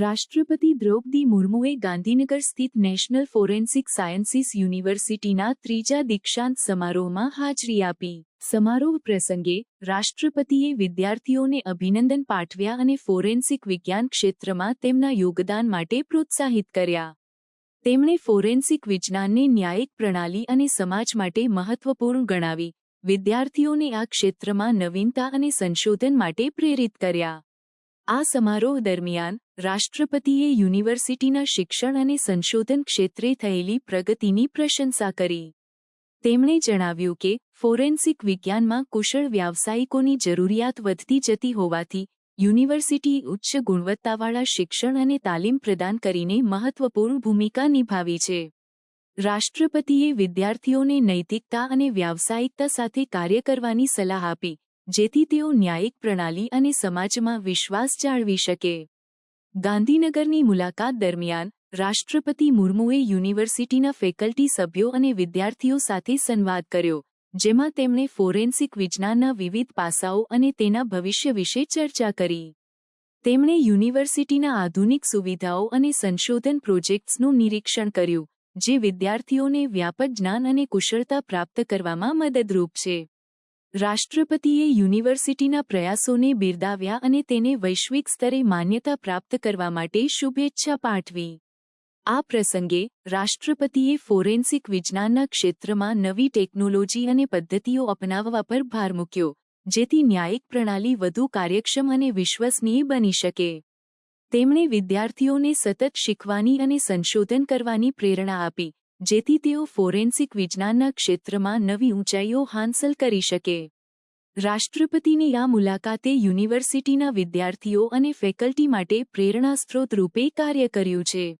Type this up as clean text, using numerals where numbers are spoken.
રાષ્ટ્રપતિ દ્રૌપદી મુર્મુએ ગાંધીનગર સ્થિત national forensic sciences યુનિવર્સિટીના ત્રીજા દીક્ષાંત સમારોહમાં હાજરી આપી. સમારોહ પ્રસંગે રાષ્ટ્રપતિએ વિદ્યાર્થીઓને અભિનંદન પાઠવ્યા અને ફોરેન્સિક વિજ્ઞાન ક્ષેત્રમાં તેમના યોગદાન માટે પ્રોત્સાહિત કર્યા. તેમણે ફોરેન્સિક વિજ્ઞાનને ન્યાયિક પ્રણાલી અને સમાજ માટે મહત્વપૂર્ણ ગણાવી વિદ્યાર્થીઓને આ ક્ષેત્રમાં નવીનતા અને સંશોધન માટે પ્રેરિત કર્યા. આ સમારોહ દરમિયાન રાષ્ટ્રપતિએ યુનિવર્સિટીના શિક્ષણ અને સંશોધન ક્ષેત્રે થયેલી પ્રગતિની પ્રશંસા કરી. તેમણે જણાવ્યું કે ફોરેન્સિક વિજ્ઞાનમાં કુશળ વ્યાવસાયિકોની જરૂરિયાત વધતી જતી હોવાથી યુનિવર્સિટીએ ઉચ્ચ ગુણવત્તાવાળા શિક્ષણ અને તાલીમ પ્રદાન કરીને મહત્વપૂર્ણ ભૂમિકા નિભાવી છે. રાષ્ટ્રપતિએ વિદ્યાર્થીઓને નૈતિકતા અને વ્યાવસાયિકતા સાથે કાર્ય કરવાની સલાહ આપી, જેથી તેઓ ન્યાયિક પ્રણાલી અને સમાજમાં વિશ્વાસ જાળવી શકે. ગાંધીનગરની મુલાકાત દરમિયાન રાષ્ટ્રપતિ મુર્મુએ યુનિવર્સિટીના ફેકલ્ટી સભ્યો અને વિદ્યાર્થીઓ સાથે સંવાદ કર્યો, જેમાં તેમણે ફોરેન્સિક વિજ્ઞાનના વિવિધ પાસાઓ અને તેના ભવિષ્ય વિશે ચર્ચા કરી. તેમણે યુનિવર્સિટીના આધુનિક સુવિધાઓ અને સંશોધન પ્રોજેક્ટ્સનું નિરીક્ષણ કર્યું, જે વિદ્યાર્થીઓને વ્યાપક જ્ઞાન અને કુશળતા પ્રાપ્ત કરવામાં મદદરૂપ છે. રાષ્ટ્રપતિએ યુનિવર્સિટીના પ્રયાસોને બિરદાવ્યા અને તેને વૈશ્વિક સ્તરે માન્યતા પ્રાપ્ત કરવા માટે શુભેચ્છા પાઠવી. આ પ્રસંગે રાષ્ટ્રપતિએ ફોરેન્સિક વિજ્ઞાનના ક્ષેત્રમાં નવી ટેકનોલોજી અને પદ્ધતિઓ અપનાવવા પર ભાર મૂક્યો, જેથી ન્યાયિક પ્રણાલી વધુ કાર્યક્ષમ અને વિશ્વસનીય બની શકે. તેમણે વિદ્યાર્થીઓને સતત શીખવાની અને સંશોધન કરવાની પ્રેરણા આપી, જેથી તેઓ ફોરેન્સિક વિજ્ઞાનના ક્ષેત્રમાં નવી ઊંચાઈઓ હાંસલ કરી શકે. રાષ્ટ્રપતિની આ મુલાકાતે યુનિવર્સિટીના વિદ્યાર્થીઓ અને ફેકલ્ટી માટે પ્રેરણાસ્ત્રોત રૂપે કાર્ય કર્યું છે.